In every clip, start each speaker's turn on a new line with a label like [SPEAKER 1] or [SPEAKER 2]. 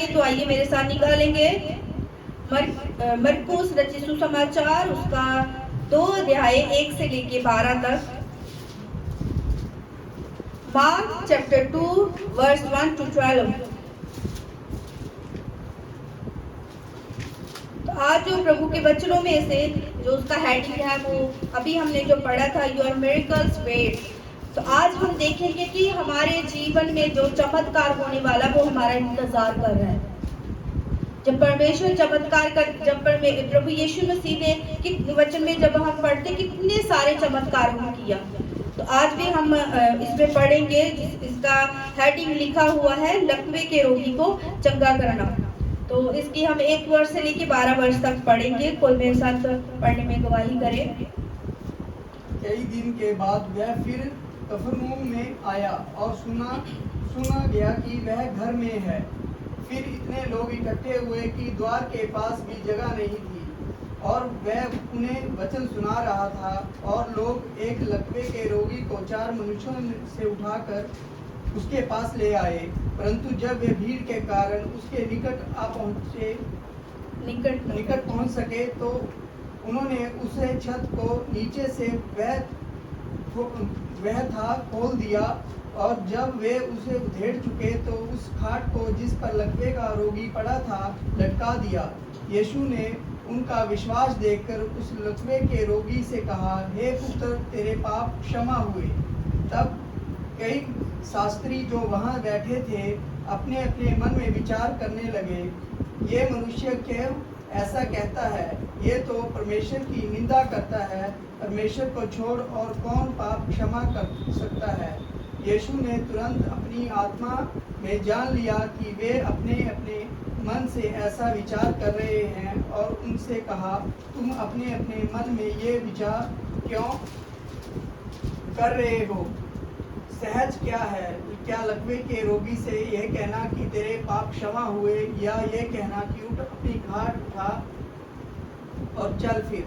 [SPEAKER 1] निकालेंगे तो आइए मेरे साथ निकालेंगे। मरकुस रचित सुसमाचार उसका 2 अध्याय 1 से लेके 12 तक। Mark chapter 2 verse 1 to 12। तो आज जो प्रभु के वचनों में से जो उसका हेडिंग है वो अभी हमने जो पढ़ा था, योर मिरेकल्स वेट। तो आज हम देखेंगे कि हमारे जीवन में जो चमत्कार होने वाला वो हमारा इंतजार कर रहा है। जब परमेश्वर चमत्कार कर, जब प्रभु यीशु मसीह ने कि वचन में जब हम पढ़ते कितने सारे चमत्कार को किया, तो आज भी हम इसमें पढ़ेंगे। इसका हेडिंग लिखा हुआ है लकवे के रोगी को चंगा करना। तो इसकी हम 1 वर्ष से लेके 12 वर्ष तक पढ़ेंगे। कोई मेरे साथ पढ़ने में गवाही करे।
[SPEAKER 2] कई दिन के बाद वह फिर कफरनहूम में आया और सुना गया कि वह घर में है। फिर इतने लोग इकट्ठे हुए कि द्वार के पास भी जगह नहीं थी, और वह उन्हें वचन सुना रहा था। और लोग एक लकवे के रोगी को 4 मनुष्यों से उठाकर उसके पास ले आए, परंतु जब वे भीड़ के कारण उसके निकट पहुंच सके तो उन्होंने उसे छत को नीचे से वह था खोल दिया, और जब वे उसे उधेड़ चुके तो उस खाट को जिस पर लकवे का रोगी पड़ा था लटका दिया। यीशु ने उनका विश्वास देखकर उस लकवे के रोगी से कहा, हे पुत्र, तेरे पाप क्षमा हुए। तब कई शास्त्री जो वहां बैठे थे अपने अपने मन में विचार करने लगे, ये मनुष्य क्यों ऐसा कहता है? ये तो परमेश्वर की निंदा करता है। परमेश्वर को छोड़ और कौन पाप क्षमा कर सकता है? यीशु ने तुरंत अपनी आत्मा में जान लिया कि वे अपने अपने मन से ऐसा विचार कर रहे हैं, और उनसे कहा, तुम अपने अपने मन में ये विचार क्यों कर रहे हो? सहज क्या है? क्या लकवे के रोगी से यह कहना कि तेरे पाप क्षमा हुए, या ये कहना कि उठ अपनी खाट उठा और चल फिर?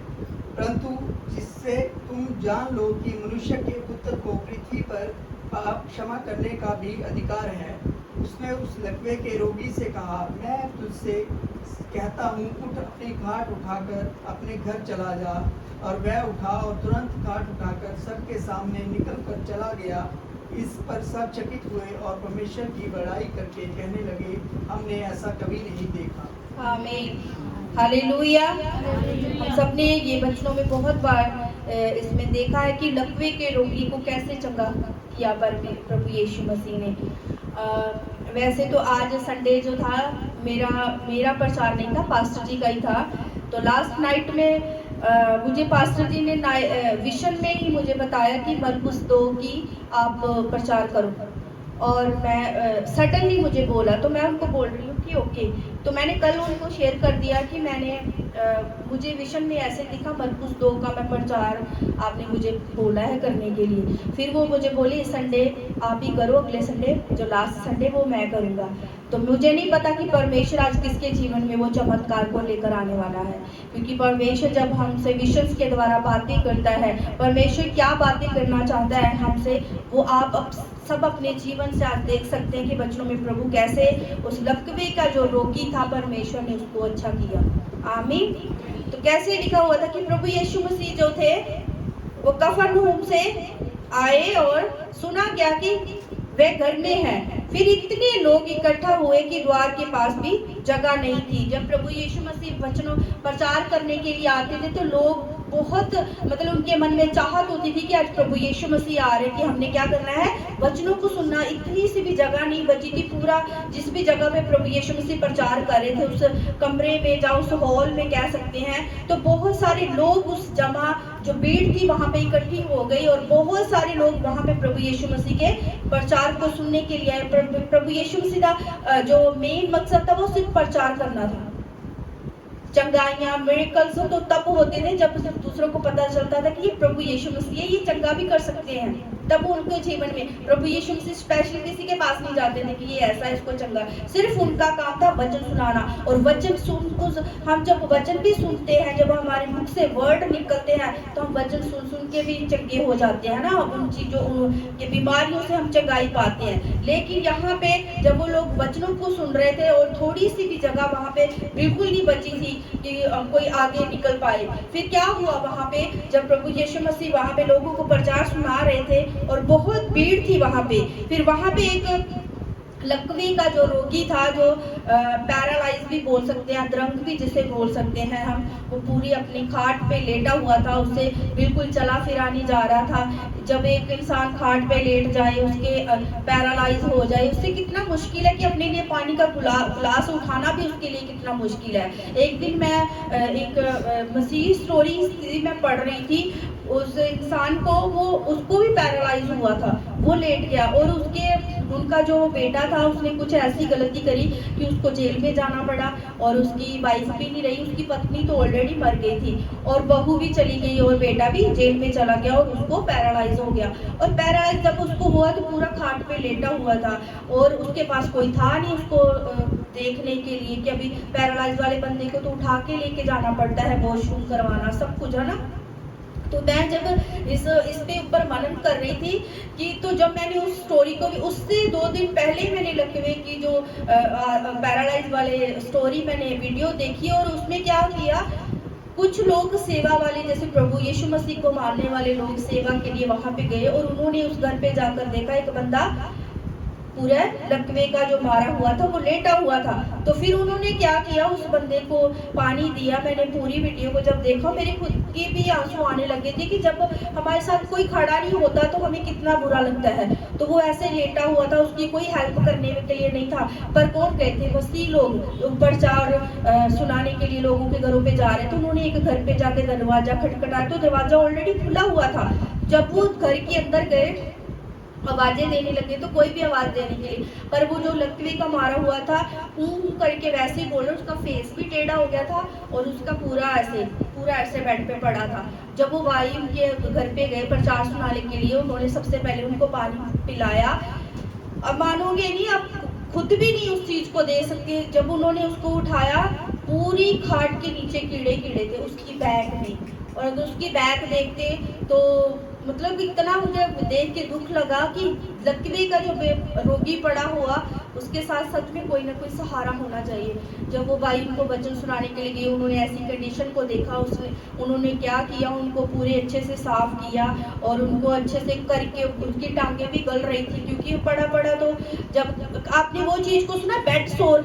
[SPEAKER 2] परंतु जिससे तुम जान लो कि मनुष्य के पुत्र को पृथ्वी पर पाप क्षमा करने का भी अधिकार है। उसने उस लकवे के रोगी से कहा, मैं तुझसे कहता हूँ, उठ अपनी खाट उठाकर अपने घर चला जा। और वह उठा और तुरंत खाट उठाकर सबके सामने निकल कर चला गया। इस पर सब चकित हुए और परमेश्वर की बड़ाई करके कहने लगे, हमने ऐसा कभी नहीं देखा।
[SPEAKER 1] आमीन, हालेलुया। हम सबने ये वचनों में बहुत बार इसमें देखा है कि लकवे के रोगी को कैसे चंगा किया प्रभु यीशु मसीह ने। वैसे तो आज संडे जो था मेरा प्रचार नहीं था, पास्टर जी का ही था। तो लास्ट नाइट में मुझे पास्टर जी ने विशन में ही मुझे बताया कि मरकुस 2 की आप प्रचार करो, और मैं सडनली मुझे बोला, तो मैं उनको बोल रही हूँ कि ओके। तो मैंने कल उनको शेयर कर दिया कि मुझे विशन में ऐसे दिखा मरकुस 2 का मैं प्रचार आपने मुझे बोला है करने के लिए। फिर वो मुझे बोली, इस संडे आप ही करो, अगले संडे जो लास्ट संडे वो मैं करूँगा। तो मुझे नहीं पता कि परमेश्वर आज किसके जीवन में वो चमत्कार को लेकर आने वाला है, क्योंकि परमेश्वर जब हमसे विशन के द्वारा बातें करता है, परमेश्वर क्या बातें करना चाहता है हमसे, वो आप सब अपने जीवन से आज देख सकते हैं कि वचनों में प्रभु कैसे उस लकवे का जो रोगी था परमेश्वर ने उसको अच्छा किया। आमीन। तो कैसे लिखा हुआ था कि प्रभु यीशु मसीह जो थे वो कफरनहूम से आए और सुना गया कि वे घर में हैं। फिर इतने लोग इकट्ठा हुए कि द्वार के पास भी जगह नहीं थी। जब प्रभु यीशु मसीह वचनों प्रचार करने के लिए आते थे तो लोग बहुत उनके मन में चाहत होती थी कि आज प्रभु यीशु मसीह आ रहे, कि हमने क्या करना है, वचनों को सुनना। इतनी सी भी जगह नहीं बची थी। पूरा जिस भी जगह पे प्रभु यीशु मसीह प्रचार कर रहे थे, उस कमरे में या उस हॉल में कह सकते हैं, तो बहुत सारे लोग उस जो भीड़ थी वहां पे इकट्ठी हो गई, और बहुत सारे लोग वहां पे प्रभु यीशु मसीह के प्रचार को सुनने के लिए आए। प्रभु यीशु मसीह का जो मेन मकसद था वो सिर्फ प्रचार करना था। चंगाइयां, मिरेकल्स तो तब होते थे जब दूसरों को पता चलता था कि ये प्रभु यीशु मसीह है, ये चंगा भी कर सकते हैं। तब उनके जीवन में प्रभु यीशु मसीह स्पेशल किसी के पास नहीं जाते थे कि ये ऐसा इसको चंगा, सिर्फ उनका काम था वचन सुनाना। और वचन सुन को हम जब वचन भी सुनते हैं, जब हमारे मुख से वर्ड निकलते हैं, तो हम वचन सुन सुन के भी चंगे हो जाते हैं ना, उन चीजों की बीमारियों से हम चंगाई पाते हैं। लेकिन यहाँ पे जब वो लोग वचनों को सुन रहे थे और थोड़ी सी भी जगह वहाँ पे बिल्कुल नहीं बची थी कि कोई आगे निकल पाए, फिर क्या हुआ वहाँ पे, जब प्रभु यीशु मसीह वहाँ पे लोगों को प्रचार सुना रहे थे और बहुत भीड़ थी वहाँ पे, फिर वहाँ पे एक लकवे का जो रोगी था, जो पैरालाइज भी बोल सकते हैं, अधरंग भी जिसे बोल सकते हैं हम, वो पूरी अपनी खाट पे लेटा हुआ था, उससे बिल्कुल चला फिरा नहीं जा रहा था। जब एक इंसान खाट पे लेट जाए, उसके पैरालाइज हो जाए, उससे कितना मुश्किल है कि अपने लिए पानी का गिलास उठाना भी उसके लिए कितना मुश्किल है। एक दिन मैं एक मसीह स्टोरी में पढ़ रही थी, उस इंसान को उसको भी पैरालाइज हुआ था, वो लेट गया और उनका जो बेटा था उसने कुछ ऐसी गलती करी कि उसको जेल में जाना पड़ा, और उसकी वाइफ भी नहीं रही, उसकी पत्नी तो ऑलरेडी मर गई थी और बहू भी चली गई और बेटा भी जेल में चला गया और उसको पैरालाइज हो गया। और पैरालाइज जब उसको हुआ तो पूरा खाट पे लेटा हुआ था और उसके पास कोई था नहीं उसको देखने के लिए, कि अभी पैरालाइज वाले बंदे को तो उठा के लेके जाना पड़ता है, वॉशरूम करवाना सब कुछ है ना। तो मैं जब इस पे ऊपर मनन कर रही थी कि तो जब मैंने उस स्टोरी को भी, उससे 2 दिन पहले मैंने लकवे की जो पैरालाइज वाले स्टोरी मैंने वीडियो देखी, और उसमें क्या किया, कुछ लोग सेवा वाले जैसे प्रभु यीशु मसीह को मानने वाले लोग सेवा के लिए वहां पे गए, और उन्होंने उस घर पे जाकर देखा एक बंदा पूरा लकवे का जो मारा हुआ था वो लेटा हुआ था। तो फिर उन्होंने क्या किया, उस बंदे को पानी दिया। मैंने पूरी वीडियो को जब देखा मेरे खुद के भी आंसू आने लगे थे कि जब हमारे साथ कोई खड़ा नहीं होता तो हमें कितना बुरा लगता है। तो वो ऐसे लेटा हुआ था, उसकी कोई हेल्प करने के लिए नहीं था, पर कौन गए थे, मसीह लोग प्रचार सुनाने के लिए लोगों के घरों पे जा रहे थे। उन्होंने एक घर पे जाके दरवाजा खटखटाया तो दरवाजा ऑलरेडी खुला हुआ था। जब वो घर के अंदर गए, आवाजें देने लगे, तो कोई भी आवाज देने के लिए, पर वो जो लकवे का मारा हुआ था करके वैसे ही बोलो, उसका फेस भी टेढ़ा हो गया था और उसका पूरा ऐसे बेड पे पड़ा था। जब वो भाई उनके घर पे गए प्रचार सुनाने के लिए, उन्होंने सबसे पहले उनको पानी पिलाया। अब मानोगे नहीं, आप खुद भी नहीं उस चीज को दे सकते। जब उन्होंने उसको उठाया, पूरी खाट के नीचे कीड़े थे उसकी बैग में, और अगर उसकी बैग देखते तो मतलब इतना मुझे देख के दुख लगा कि लकवे का जो रोगी पड़ा हुआ, उसके साथ सच में कोई ना कोई सहारा होना चाहिए। जब वो भाई उनको वचन सुनाने के लिए गए, उन्होंने ऐसी कंडीशन को देखा, उन्होंने क्या किया, उनको पूरे अच्छे से साफ किया और उनको अच्छे से करके, उनकी टांगे भी गल रही थी क्योंकि पड़ा तो जब आपने वो चीज को सुना बेड सोर,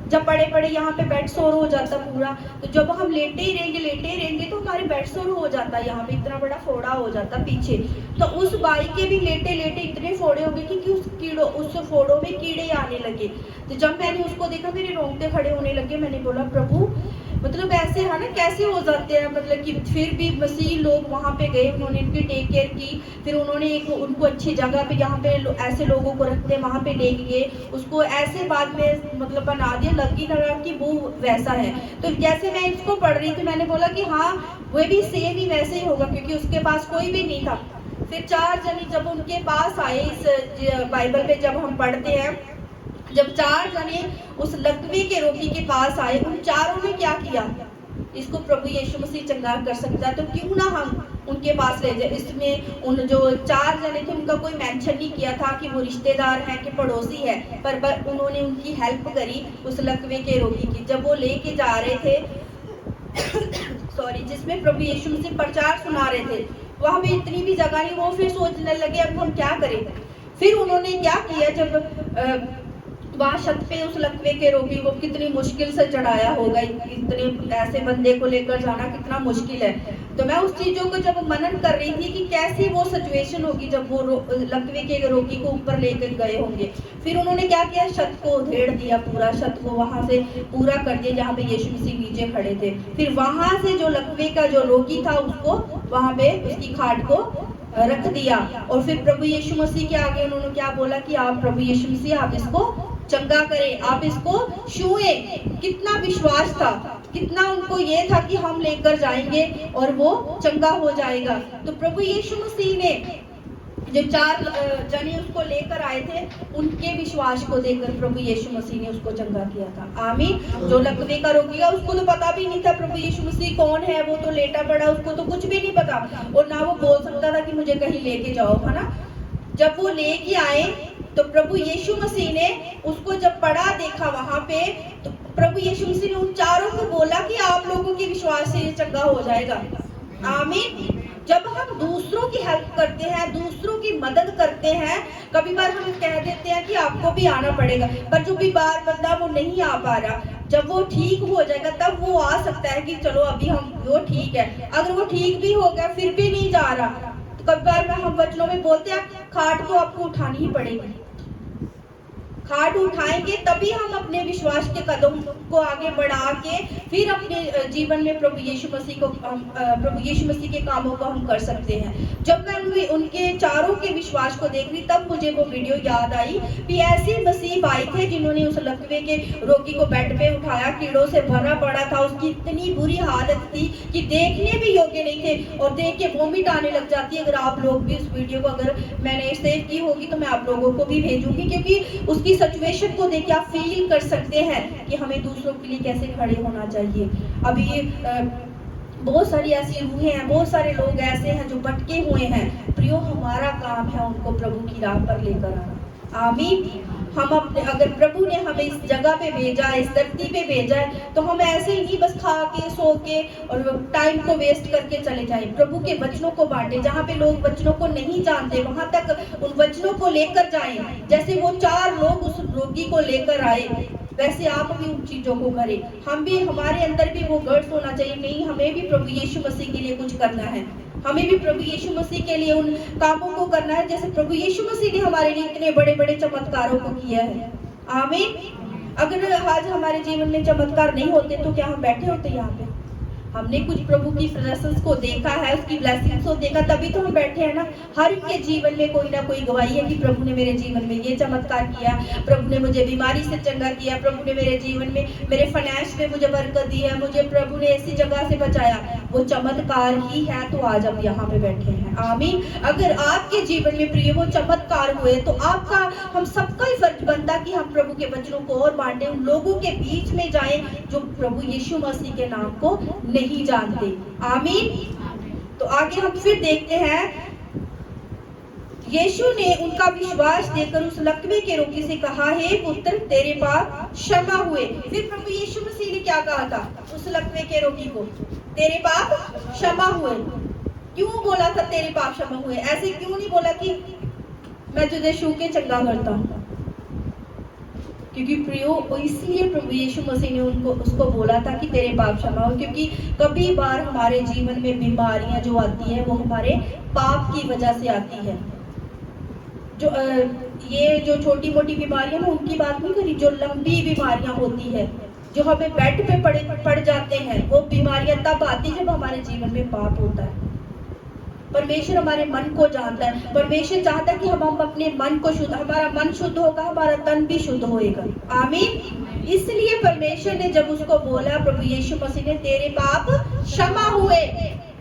[SPEAKER 1] जब पड़े यहाँ पे बेड सोर हो जाता पूरा, तो जब हम लेटे ही रहेंगे तो हमारे बेड सोर हो जाता, यहाँ पे इतना बड़ा फोड़ा हो जाता पीछे। तो उस बाई के भी लेटे इतने फोड़े हो गए कि उस फोड़ों में कीड़े आने लगे। तो जब मैंने उसको देखा मेरे रोंगटे खड़े होने लगे। मैंने बोला प्रभु, मतलब ऐसे है ना, कैसे हो जाते हैं, मतलब कि फिर भी मसीह लोग वहाँ पे गए, उन्होंने इनकी टेक केयर की, फिर उन्होंने उनको अच्छी जगह पे, जहाँ पे ऐसे लोगों को रखते हैं वहाँ पे ले गए, उसको ऐसे बाद में मतलब बना दिया, लगी लगा कि वो वैसा है। तो जैसे मैं इसको पढ़ रही थी, मैंने बोला कि हाँ वो भी सेम ही वैसे ही होगा, क्योंकि उसके पास कोई भी नहीं था। फिर 4 जने जब उनके पास आए, इस बाइबल पे जब हम पढ़ते हैं, जब 4 जने उस लकवे के रोगी के पास आए, उन चारों ने क्या किया, इसको प्रभु यीशु मसीह चंगा कर सकता है तो क्यों ना हम उनके पास ले जाए। इसमें उन जो 4 जने थे उनका कोई मेंशन नहीं किया था कि वो रिश्तेदार हैं कि पड़ोसी है, पर उन्होंने उनकी हेल्प करी उस लकवे के रोगी की। जब वो लेके जा रहे थे सॉरी, जिसमें प्रभु यीशु मसीह प्रचार सुना रहे थे, वहां पे इतनी भी जगह नहीं। वो फिर सोचने लगे अब हम क्या करें। फिर उन्होंने क्या किया, जब वहाँ छत पे उस लकवे के रोगी को कितनी मुश्किल से चढ़ाया होगा, इतने ऐसे बंदे को लेकर जाना कितना मुश्किल है। तो मैं उस चीजों को जब मनन कर रही थी कि कैसी वो सिचुएशन होगी जब वो लकवे के रोगी को ऊपर लेकर गए होंगे। फिर उन्होंने क्या किया, छत को उधेड़ दिया, पूरा छत को वहां से पूरा कर दिया जहाँ पे यीशु मसीह नीचे खड़े थे। फिर वहां से जो लकवे का जो रोगी था उसको वहां पे उसकी खाट को रख दिया, और फिर प्रभु यीशु मसीह के आगे उन्होंने क्या बोला कि आप प्रभु यीशु मसीह आप इसको चंगा करें, आप इसको छुए। कितना विश्वास था, कितना उनको ये था कि हम लेकर जाएंगे और वो चंगा हो जाएगा। तो प्रभु यीशु मसीह ने जो 4 जने उसको लेकर आए थे, उनके विश्वास को देखकर प्रभु यीशु मसीह ने उसको चंगा किया था। आमीन। जो लकवे का रोगी था, उसको तो पता भी नहीं था प्रभु यीशु मसीह कौन है, वो तो लेटा पड़ा, उसको तो कुछ भी नहीं पता, और ना वो बोल सकता था कि मुझे कहीं लेके जाओ, है ना। जब वो लेके आए तो प्रभु यीशु मसीह ने उसको जब पड़ा देखा वहां पे, तो प्रभु यीशु मसीह ने उन चारों को बोला कि आप लोगों के विश्वास से ये चंगा हो जाएगा। आमीन। जब हम दूसरों की हेल्प करते हैं, दूसरों की मदद करते हैं, कभी बार हम कह देते हैं कि आपको भी आना पड़ेगा, पर जो बीमार बंदा वो नहीं आ पा रहा, जब वो ठीक हो जाएगा तब वो आ सकता है कि चलो अभी हम वो ठीक है। अगर वो ठीक भी हो गया फिर भी नहीं जा रहा, तो कभी बार हम वचनों में बोलते हैं खाट तो आपको उठानी ही पड़ेगी। खाट उठाएंगे तभी हम अपने विश्वास के कदम को आगे बढ़ा के फिर अपने जीवन में प्रभु यीशु मसीह के कामों को हम कर सकते हैं। जब मैं उनके चारों के विश्वास को देख रही तब मुझे वो वीडियो याद आई कि ऐसे मसीह भाई थे जिन्होंने उस लकवे के रोगी को बेड पे उठाया, कीड़ों से भरा पड़ा था, उसकी इतनी बुरी हालत थी कि देखने भी योग्य नहीं थे, और देख के वोमिट आने लग जाती है। अगर आप लोग भी इस वीडियो को अगर मैंने सेव की होगी तो मैं आप लोगों को भी भेजूंगी, क्योंकि उसकी सिचुएशन को देख के आप फील कर सकते हैं कि हमें दूसरों के लिए कैसे खड़े होना चाहिए। अभी बहुत सारी ऐसी रूहें हैं, बहुत सारे लोग ऐसे हैं जो भटके हुए हैं। प्रियो, हमारा काम है उनको प्रभु की राह पर लेकर आना। आमीन। हम अपने, अगर प्रभु ने हमें इस जगह पे भेजा है, इस धरती पे भेजा है, तो हम ऐसे ही नहीं बस खा के सो के और टाइम को वेस्ट करके चले जाएं। प्रभु के वचनों को बांटे, जहाँ पे लोग वचनों को नहीं जानते वहां तक उन वचनों को लेकर जाएं। जैसे वो 4 लोग उस रोगी को लेकर आए, वैसे आप भी उन चीजों को करें। हम भी, हमारे अंदर भी वो गट्स होना चाहिए, नहीं हमें भी प्रभु यीशु मसीह के लिए कुछ करना है, हमें भी प्रभु यीशु मसीह के लिए उन कामों को करना है जैसे प्रभु यीशु मसीह ने हमारे लिए इतने बड़े बड़े चमत्कारों को किया है। आमीन। अगर आज हमारे जीवन में चमत्कार नहीं होते तो क्या हम बैठे होते यहाँ पे? हमने कुछ प्रभु की प्रेजेंस को देखा है, उसकी ब्लेसिंग्स को देखा, तभी तो हम बैठे हैं ना। हर एक के जीवन में कोई ना कोई गवाही है कि प्रभु ने मेरे जीवन में ये चमत्कार किया, प्रभु ने मुझे बीमारी से चंगा किया, प्रभु ने मेरे जीवन में, मेरे फाइनेंस में मुझे बरकत दी है, मुझे प्रभु ने ऐसी जगह से बचाया। वो चमत्कार ही है, तो आज हम यहाँ पे बैठे हैं। आमीन। अगर आपके जीवन में प्रिय वो चमत्कार हुए तो आपका, हम सबका ही फर्ज बनता कि हम प्रभु के वचनों को और बांटे, उन लोगों के बीच में जाएं जो प्रभु यीशु मसीह के नाम को नहीं जानते। आमीन। तो आगे हम फिर देखते हैं, यीशु ने उनका विश्वास देखकर उस लकवे के रोगी से कहा, हे पुत्र, तेरे पाप क्षमा हुए। फिर प्रभु यीशु मसीह ने क्या कहा था उस लकवे के रोगी को? तेरे पाप क्षमा हुए। क्यों बोला था तेरे पाप क्षमा हुए? ऐसे क्यों नहीं बोला कि मैं तुझे छू के चंगा करता हूं? क्योंकि प्रियो, इसलिए प्रभु यीशु मसीह ने उसको बोला था कि तेरे पाप क्षमा हो, क्योंकि कभी बार हमारे जीवन में बीमारियां जो आती है वो हमारे पाप की वजह से आती है। जो ये जो छोटी मोटी बीमारियां, मैं उनकी बात नहीं करी, जो लंबी बीमारियां होती है, जो हमें बेड पे पड़ जाते हैं, वो बीमारियां तब आती जब हमारे जीवन में पाप होता है। परमेश्वर हमारे मन को जानता है, परमेश्वर चाहता है कि हम अपने मन को शुद्ध, हमारा मन शुद्ध होगा, हमारा तन भी शुद्ध होएगा। आमीन। इसलिए परमेश्वर ने जब उसको बोला, प्रभु यीशु मसीह ने, तेरे पाप क्षमा हुए,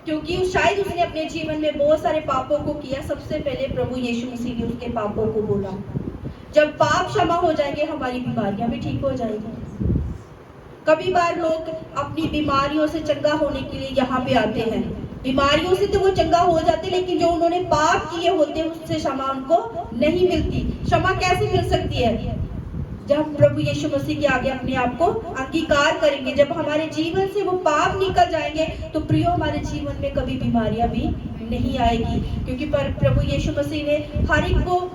[SPEAKER 1] क्योंकि शायद उसने अपने जीवन में बहुत सारे पापों को किया। सबसे पहले प्रभु यीशु मसीह ने उसके पापों को बोला। जब पाप क्षमा हो जाएंगे, हमारी बीमारियां भी ठीक हो जाएगी। कभी बार लोग अपनी बीमारियों से चंगा होने के लिए यहाँ पे आते हैं, बीमारियों से तो वो चंगा हो जाते, लेकिन जो उन्होंने पाप किए होते हैं उससे क्षमा उनको नहीं मिलती। क्षमा कैसे मिल सकती है? जब प्रभु यीशु मसीह के आगे अपने आप को अंगीकार करेंगे, जब हमारे जीवन से वो पाप निकल जाएंगे, तो प्रियो, हमारे जीवन में कभी बीमारियां भी नहीं आएगी। क्योंकि प्रभु यीशु मसीह ने हर एक को,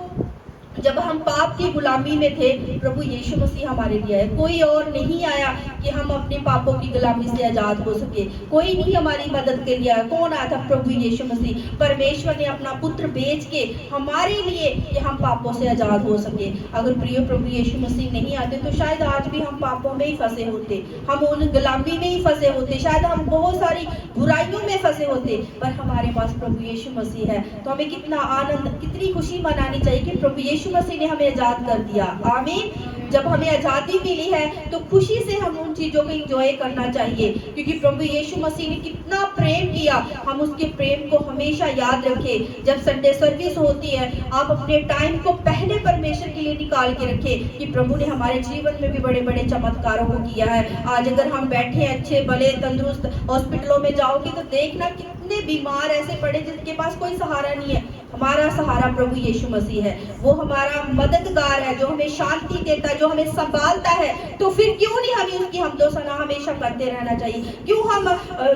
[SPEAKER 1] जब हम पाप की गुलामी में थे, प्रभु यीशु मसीह हमारे लिए आए। कोई और नहीं आया कि हम अपने पापों की गुलामी से आजाद हो सके, कोई नहीं हमारी मदद के लिए आया। कौन आया था? प्रभु यीशु मसीह। परमेश्वर ने अपना पुत्र भेज के हमारे लिए कि हम पापों से आजाद हो सके। अगर प्रिय प्रभु यीशु मसीह नहीं आते तो शायद आज भी हम पापों में ही फंसे होते, हम उन गुलामी में ही फंसे होते, शायद हम बहुत सारी बुराइयों में फंसे होते। पर हमारे पास प्रभु यीशु मसीह है, तो हमें कितना आनंद, कितनी खुशी मनानी चाहिए कि प्रभु यीशु मसीह ने हमें आजाद कर दिया। आमीन। जब हमें आजादी मिली है तो खुशी से हम उन चीजों को एंजॉय करना चाहिए, क्योंकि प्रभु यीशु मसीह ने कितना प्रेम किया। हम उसके प्रेम को हमेशा याद रखें। जब संडे सर्विस होती है, आप अपने टाइम को पहले परमेश्वर के लिए निकाल के रखें कि प्रभु ने हमारे जीवन में भी बड़े बड़े चमत्कारों को किया है। आज अगर हम बैठे हैं अच्छे भले तंदुरुस्त, हॉस्पिटलों में जाओगे तो देखना कितने बीमार ऐसे पड़े जिनके पास कोई सहारा नहीं है। हमारा सहारा प्रभु यीशु मसीह है, वो हमारा मददगार है, जो हमें शांति देता है, जो हमें संभालता है। तो फिर क्यों नहीं हमें उसकी हमदोसना हमेशा करते रहना चाहिए? क्यों हम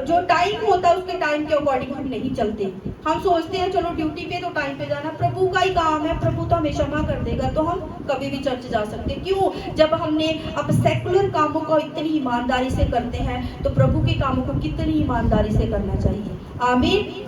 [SPEAKER 1] जो टाइम होता है उसके टाइम के अकॉर्डिंग हम नहीं चलते? हम सोचते हैं चलो ड्यूटी पे तो टाइम पे जाना, प्रभु का ही काम है, प्रभु तो हमें क्षमा कर देगा, तो हम कभी भी चर्च जा सकते। क्यों? जब हमने अब सेकुलर कामों को इतनी ईमानदारी से करते हैं, तो प्रभु के कामों को कितनी ईमानदारी से करना चाहिए। आमीन।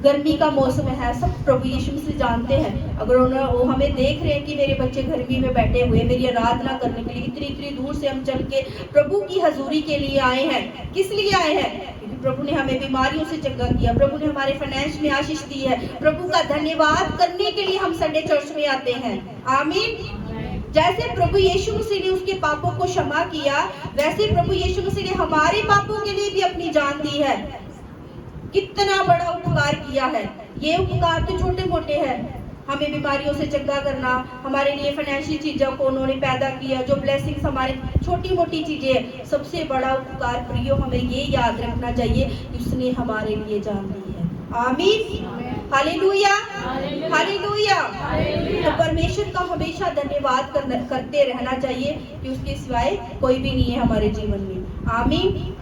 [SPEAKER 1] गर्मी का मौसम है, सब प्रभु यीशु मसीह जानते हैं। अगर वो हमें देख रहे हैं कि मेरे बच्चे गर्मी में बैठे हुए मेरी आराधना करने के लिए इतनी इतनी दूर से हम चल के प्रभु की हजूरी के लिए आए हैं, किस लिए आए हैं? क्योंकि प्रभु ने हमें बीमारियों से चंगा किया, प्रभु ने हमारे फाइनेंस में आशीष दी है। प्रभु का धन्यवाद करने के लिए हम संडे चर्च में आते हैं। आमीन। जैसे प्रभु यीशु मसीह ने उसके पापों को क्षमा किया, वैसे प्रभु यीशु मसीह ने हमारे पापों के लिए भी अपनी जान दी है। कितना बड़ा उपकार किया है। ये उपकार तो छोटे मोटे हैं, हमें बीमारियों से चंगा करना, हमारे लिए फाइनेंशियल चीजों को उन्होंने पैदा किया, जो ब्लेसिंग्स हमारे छोटी मोटी चीजें हैं। सबसे बड़ा उपकार प्रियो हमें ये याद रखना चाहिए कि उसने हमारे लिए जान दी है। आमीन। Hallelujah, hallelujah. तो परमेश्वर का हमेशा धन्यवाद करते रहना चाहिए कि उसके सिवाय कोई भी नहीं है हमारे जीवन में। आमीन।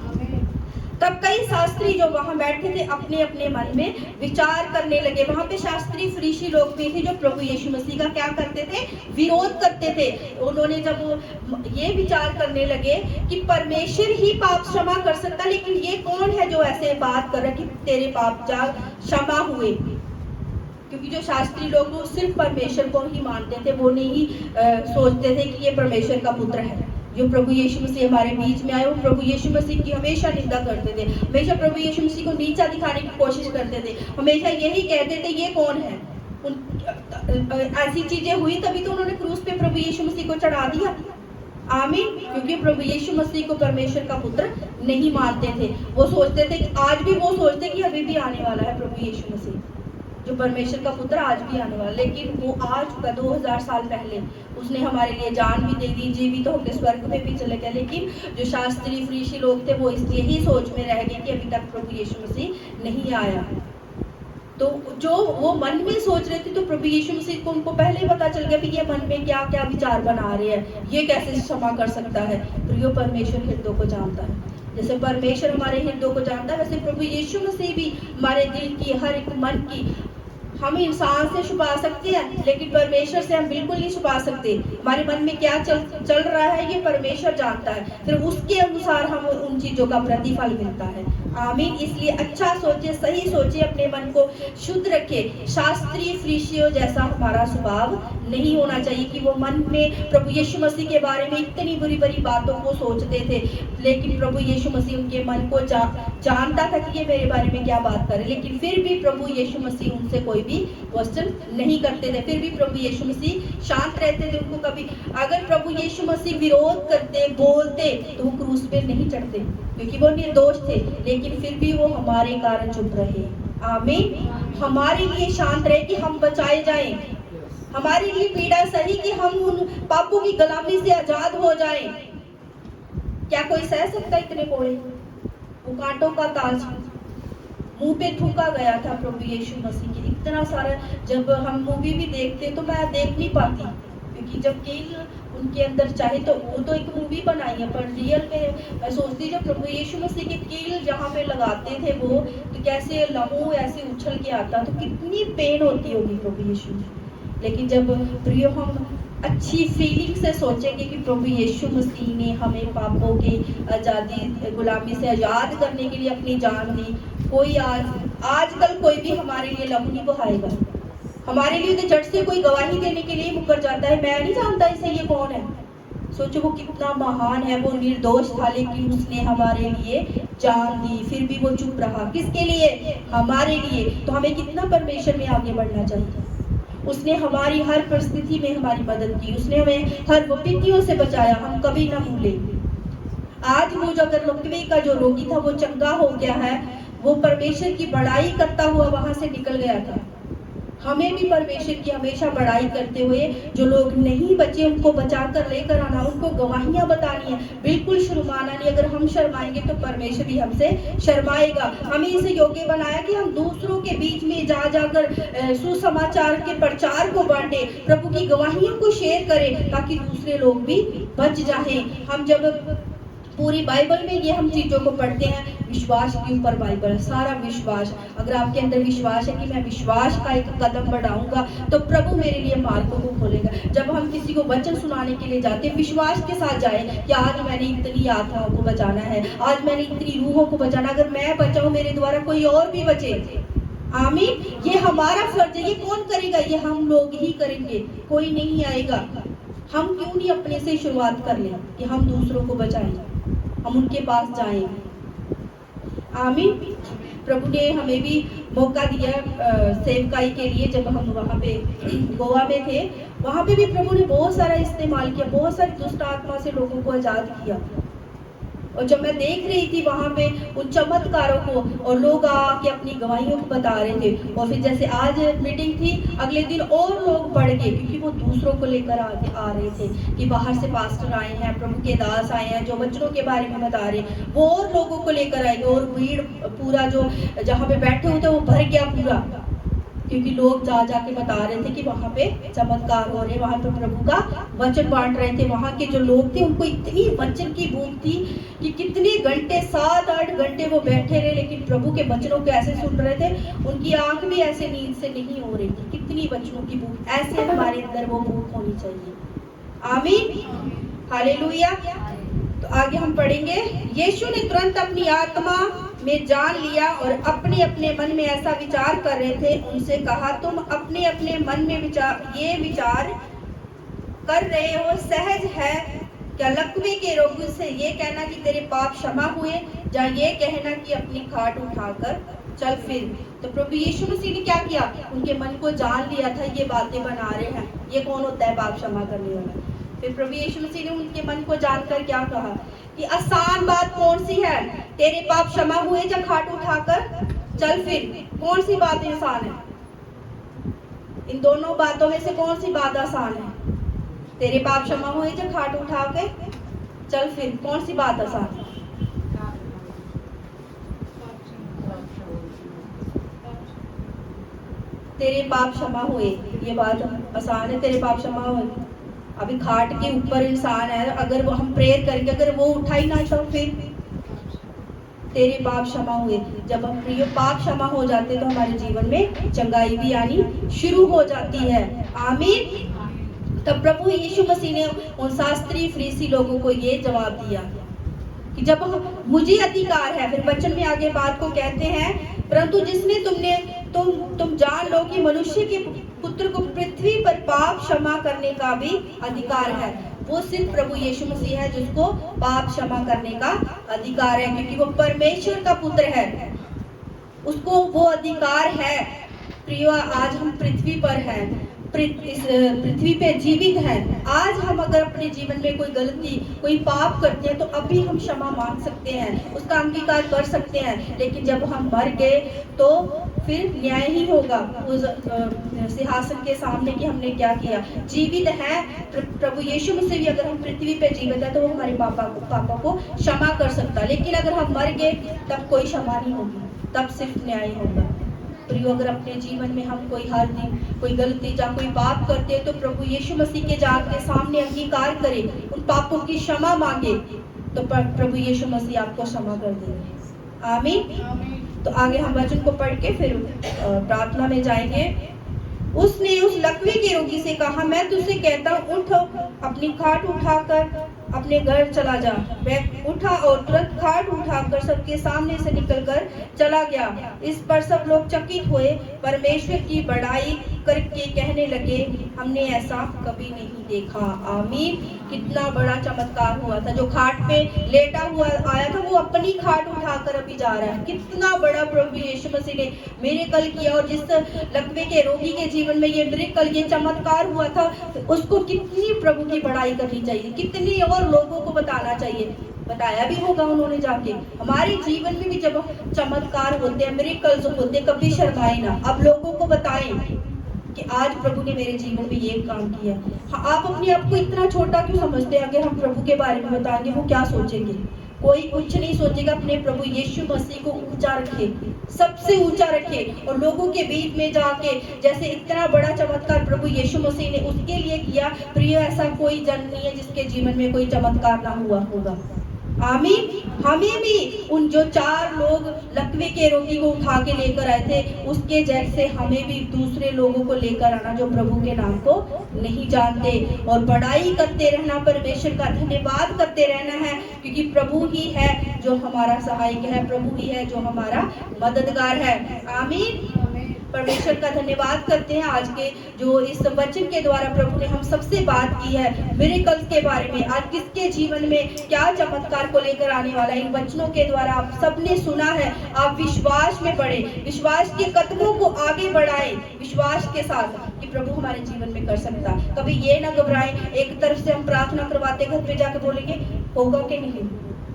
[SPEAKER 1] तब कई शास्त्री जो वहां बैठे थे अपने अपने मन में विचार करने लगे। वहां पे शास्त्री फरीसी लोग भी थे जो प्रभु यीशु मसीह का क्या करते थे? विरोध करते थे। उन्होंने जब ये विचार करने लगे कि परमेश्वर ही पाप क्षमा कर सकता, लेकिन ये कौन है जो ऐसे बात कर रहा कि तेरे पाप जा क्षमा हुए? क्योंकि जो शास्त्री लोग वो सिर्फ परमेश्वर को ही मानते थे, वो नहीं सोचते थे कि ये परमेश्वर का पुत्र है। जो प्रभु यीशु मसीह हमारे बीच में आए, वो प्रभु यीशु मसीह की हमेशा निंदा करते थे, हमेशा प्रभु यीशु मसीह को नीचा दिखाने की कोशिश करते थे, हमेशा यही कहते थे ये कौन है। ऐसी चीजें हुई तभी तो उन्होंने क्रूस पे प्रभु यीशु मसीह को चढ़ा दिया। आमीन। क्योंकि प्रभु यीशु मसीह को परमेश्वर का पुत्र नहीं मानते थे। वो सोचते थे, आज भी वो सोचते कि अभी भी आने वाला है प्रभु यीशु मसीह, जो परमेश्वर का पुत्र आज भी आने वाला। लेकिन वो आ चुका 2000 साल पहले, उसने हमारे लिए जान भी दे दी, जीवित होकर स्वर्ग में भी चले गए। लेकिन जो शास्त्री फरीसी लोग थे वो इसलिए ही सोच में रह गए कि अभी तक प्रभु यीशु मसीह नहीं आया। तो जो वो मन में सोच रहे थे, तो प्रभु यीशु मसीह को उनको पहले ही पता चल गया कि ये मन में क्या क्या विचार बना रहे हैं, ये कैसे क्षमा कर सकता है। प्रियो, परमेश्वर हृदय को जानता है। जैसे परमेश्वर हमारे हृदय को जानता है, वैसे प्रभु यीशु मसीह भी हमारे दिल की हर एक मन की हम इंसान से छुपा सकते हैं, लेकिन परमेश्वर से हम बिल्कुल नहीं छुपा सकते। हमारे मन में क्या चल रहा है ये परमेश्वर जानता है, फिर उसके अनुसार हम उन चीजों का प्रतिफल मिलता है। आमीन। इसलिए अच्छा सोचे, सही सोचे, अपने मन को शुद्ध रखे। शास्त्री फरीसियों जैसा हमारा स्वभाव नहीं होना चाहिए कि वो मन में प्रभु यीशु मसीह के बारे में इतनी बुरी बुरी बातों को सोचते थे, लेकिन प्रभु यीशु मसीह उनके मन को जानता था कि ये मेरे बारे में क्या बात करे, लेकिन फिर भी प्रभु यीशु मसीह उनसे कोई भी क्वेश्चन नहीं करते थे। फिर भी प्रभु यीशु मसीह शांत रहते थे। उनको कभी अगर प्रभु यीशु मसीह विरोध करते, बोलते, तो वो क्रूस पे नहीं चढ़ते, क्योंकि वो निर्दोष थे, लेकिन फिर भी वो हमारे कारण चुप रहे। आमीन। हमारे लिए शांत रहे कि हम बचाए जाएं, हमारे लिए पीड़ा सही कि हम उन पापों की गुलामी से आजाद हो जाएं। क्या कोई सह सकता इतने कोड़े? वो कांटों का ताज मुंह पे थूका गया था प्रभु यीशु मसीह के। इतना सारा, जब हम मूवी भी देखते तो मैं देख नहीं पाती, क्योंकि जब कील उनके अंदर चाहे तो वो तो एक मूवी बनाई है, पर रियल में मैं सोचती जब प्रभु यीशु मसीह के कील जहाँ पे लगाते थे वो, तो कैसे लहू ऐसे उछल के आता, तो कितनी पेन होती होगी प्रभु यीशु में। लेकिन जब प्रियो हम अच्छी फीलिंग से सोचेंगे कि प्रभु यीशु मसीह ने हमें पापों की आज़ादी, गुलामी से आज़ाद करने के लिए अपनी जान दी, कोई आजकल कोई भी हमारे लिए लहू नहीं बहाएगा। हमारे लिए तो झट से कोई गवाही देने के लिए मुकर जाता है, मैं नहीं जानता इसे ये कौन है। सोचो वो कितना महान है, वो निर्दोष था, लेकिन उसने हमारे लिए जान दी, फिर भी वो चुप रहा। किसके लिए? हमारे लिए। तो हमें कितना परमेश्वर में आगे बढ़ना चाहिए। उसने हमारी हर परिस्थिति में हमारी मदद की, उसने हमें हर विपत्तियों से बचाया, हम कभी ना भूले। आज वो जो अगर लकवे का जो रोगी था वो चंगा हो गया है, वो परमेश्वर की बड़ाई करता हुआ वहां से निकल गया था। हमें भी परमेश्वर की हमेशा बड़ाई करते हुए जो लोग नहीं बचे उनको बचा कर लेकर आना, उनको गवाहियां बतानी है, बिल्कुल शर्माना नहीं। अगर हम शर्माएंगे तो परमेश्वर भी हमसे शर्माएगा। हमें इसे योग्य बनाया कि हम दूसरों के बीच में जा जाकर सुसमाचार के प्रचार को बांटे, प्रभु की गवाहियों को शेयर करें, ताकि दूसरे लोग भी बच जाएं। हम जब पूरी बाइबल में ये हम चीजों को पढ़ते हैं, विश्वास के ऊपर बाइबल है, सारा विश्वास। अगर आपके अंदर विश्वास है कि मैं विश्वास का एक कदम बढ़ाऊंगा तो प्रभु मेरे लिए मार्गों को खोलेगा। जब हम किसी को वचन सुनाने के लिए जाते हैं, विश्वास के साथ जाए कि आज मैंने इतनी आत्माओं को बचाना है, आज मैंने इतनी रूहों को बचाना, अगर मैं बचाऊं मेरे द्वारा कोई और भी बचे। आमीन। ये हमारा फर्ज है। ये कौन करेगा? ये हम लोग ही करेंगे, कोई नहीं आएगा। हम क्यों नहीं अपने से शुरुआत कर लें कि हम दूसरों को बचाएं, हम उनके पास जाएं। आमीन। प्रभु ने हमें भी मौका दिया सेवकाई के लिए। जब हम वहाँ पे गोवा में थे, वहाँ पे भी प्रभु ने बहुत सारा इस्तेमाल किया, बहुत सारी दुष्ट आत्मा से लोगों को आजाद किया। और जब मैं देख रही थी वहाँ पे उन चमत्कारों को, और लोग आके अपनी गवाहियों को बता रहे थे, और फिर जैसे आज मीटिंग थी, अगले दिन और लोग बढ़ गए, क्योंकि वो दूसरों को लेकर आगे आ रहे थे कि बाहर से पास्टर आए हैं, प्रभु के दास आए हैं जो वचनों के बारे में बता रहे, वो और लोगों को लेकर आएंगे। और भीड़ पूरा जो जहाँ पे बैठे हुए थे वो भर गया पूरा, क्योंकि लोग जा जाके बता रहे थे कि वहाँ पे चमत्कार हो रहे, वहाँ पे प्रभु का वचन बांट रहे थे। वहाँ के जो लोग थे उनको इतनी वचन की भूख थी कि कितने घंटे, 7-8 घंटे वो बैठे रहे, लेकिन प्रभु के वचनों को ऐसे सुन रहे थे, उनकी आंख भी ऐसे नींद से नहीं हो रही थी। कितनी वचनों की भूख, ऐसे हमारे अंदर वो भूख होनी चाहिए। आमीन। हालेलुया। तो आगे हम पढ़ेंगे, यीशु ने तुरंत अपनी आत्मा में जान लिया और अपने अपने मन में ऐसा विचार कर रहे थे, उनसे कहा, तुम अपने अपने मन में ये विचार कर रहे हो, सहज है क्या लकवे के रोगी से ये कहना कि तेरे पाप क्षमा हुए, या ये कहना कि अपनी खाट उठाकर चल फिर। तो प्रभु यीशु मसीह ने क्या किया? उनके मन को जान लिया था, ये बातें बना रहे हैं, ये कौन होता है पाप क्षमा करने वाला। फिर प्रभु यीशु मसीह ने उनके मन को जानकर क्या कहा कि आसान बात कौन सी है, तेरे पाप क्षमा हुए या खाट उठाकर चल फिर। कौन सी बात आसान है? इन दोनों बातों में से कौन सी बात आसान है? तेरे पाप क्षमा हुए या खाट उठा के चल फिर, कौन सी बात आसान है? तेरे पाप क्षमा हुए, ये बात आसान है, तेरे पाप क्षमा हुए। अभी खाट के ऊपर इंसान है, अगर वो हम प्रेयर करेंगे, अगर वो उठा ही ना तो फिर तेरे पाप क्षमा हुए। जब हम पाप क्षमा हो जाते तो हमारे जीवन में चंगाई भी आनी शुरू हो जाती है। आमीन। तब प्रभु यीशु मसीह ने उन शास्त्री फरीसी लोगों को ये जवाब दिया कि जब मुझे अधिकार है, फिर वचन में आगे बात को कहते हैं, परंतु जिसने तुम जान लो कि मनुष्य के पुत्र को पृथ्वी पर पाप क्षमा करने का भी अधिकार है। वो सिर्फ प्रभु यीशु मसीह है जिसको पाप क्षमा करने का अधिकार है, क्योंकि वो परमेश्वर का पुत्र है, उसको वो अधिकार है। प्रियो, आज हम पृथ्वी पर हैं, इस पृथ्वी पे जीवित हैं। आज हम अगर अपने जीवन में कोई गलती, कोई पाप करते हैं तो अभी हम क्षमा मांग सकते हैं, उसका अंगीकार कर सकते हैं, लेकिन जब हम मर गए तो फिर न्याय ही होगा उस सिंहासन के सामने कि हमने क्या किया। जीवित है प्रभु यीशु मसीह भी, अगर हम पृथ्वी पे जीवित है तो वो हमारे पापा को क्षमा कर सकता, लेकिन अगर हम मर गए तब कोई क्षमा नहीं होगी, तब सिर्फ न्याय होगा। प्रियो, अगर अपने जीवन में हम कोई हर दिन कोई गलती या कोई पाप करते हैं तो प्रभु यीशु मसीह के जाके सामने अंगीकार करें, उन पापों की क्षमा मांगे, तो प्रभु यीशु मसीह आपको क्षमा कर देंगे। आमीन। तो आगे हम वचन को पढ़ के फिर प्रार्थना में जाएंगे। उसने उस लकवे के रोगी से कहा, मैं तुझसे कहता हूँ, उठ, अपनी खाट उठाकर अपने घर चला जा। वह उठा और तुरंत खाट उठाकर सबके सामने से निकलकर चला गया। इस पर सब लोग चकित हुए, परमेश्वर की बड़ाई करके कहने लगे, हमने ऐसा कभी नहीं देखा। आमीन। कितना बड़ा चमत्कार हुआ था। जो खाट पे लेटा हुआ आया था वो अपनी खाट उठाकर अभी जा रहा है। कितना बड़ा प्रभु यीशु मसीह ने मिरेकल किया, और जिस लकवे के रोगी के जीवन में ये मिरेकल, ये चमत्कार हुआ था, उसको कितनी प्रभु की बड़ाई करनी चाहिए, कितनी और लोगों को बताना चाहिए। बताया भी होगा उन्होंने जाके। हमारे जीवन में भी जब चमत्कार होते हैं, मिरेकल्स होते हैं, कभी शर्माए ना, अब लोगों को बताएं कि आज प्रभु ने मेरे जीवन में ये काम किया। हाँ, आप अपने आप को इतना छोटा क्यों समझते हैं? अगर हम प्रभु के बारे में बताएंगे वो क्या सोचेंगे? कोई कुछ नहीं सोचेगा। अपने प्रभु यीशु मसीह को ऊंचा रखे, सबसे ऊंचा रखे, और लोगों के बीच में जाके जैसे इतना बड़ा चमत्कार प्रभु यीशु मसीह ने उसके लिए किया, प्रिय ऐसा कोई जन नहीं है जिसके जीवन में कोई चमत्कार ना हुआ होगा। आमीन। हमें भी उन जो 4 लोग लकवे के रोगी को उठा के लेकर आए थे, उसके जैसे हमें भी दूसरे लोगों को लेकर आना जो प्रभु के नाम को नहीं जानते, और बड़ाई करते रहना, परमेश्वर का धन्यवाद करते रहना है, क्योंकि प्रभु ही है जो हमारा सहायक है, प्रभु ही है जो हमारा मददगार है। आमीन। परमेश्वर का धन्यवाद करते हैं आज के जो इस वचन के द्वारा प्रभु ने हम सबसे बात की है मिरेकल्स के बारे में। आज किसके जीवन में क्या चमत्कार को लेकर आने वाला है, इन वचनों के द्वारा आप सबने सुना है। आप विश्वास में बढ़े, विश्वास के कदमों को आगे बढ़ाएं, विश्वास के साथ कि प्रभु हमारे जीवन में कर सकता है। कभी ये ना घबराएं, एक तरफ से हम प्रार्थना करवाते घर पे जाके बोलेंगे होगा कि नहीं,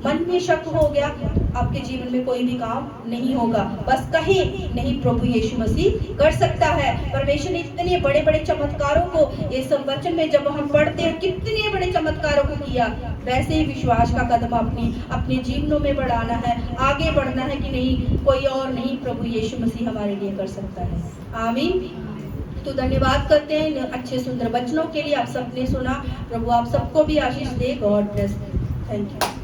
[SPEAKER 1] मन में शक हो गया, आपके जीवन में कोई भी काम नहीं होगा। बस कहीं नहीं, प्रभु यीशु मसीह कर सकता है। परमेश्वर ने इतने बड़े बड़े चमत्कारों को इस वचन में जब हम पढ़ते हैं, कितने बड़े चमत्कारों को किया, वैसे ही विश्वास का कदम अपने जीवनों में बढ़ाना है, आगे बढ़ना है कि नहीं, कोई और नहीं, प्रभु यीशु मसीह हमारे लिए कर सकता है। आमीन। तो धन्यवाद करते हैं इन अच्छे सुंदर वचनों के लिए। आप सबने सुना, प्रभु आप सबको भी आशीष दे। God bless. Thank you.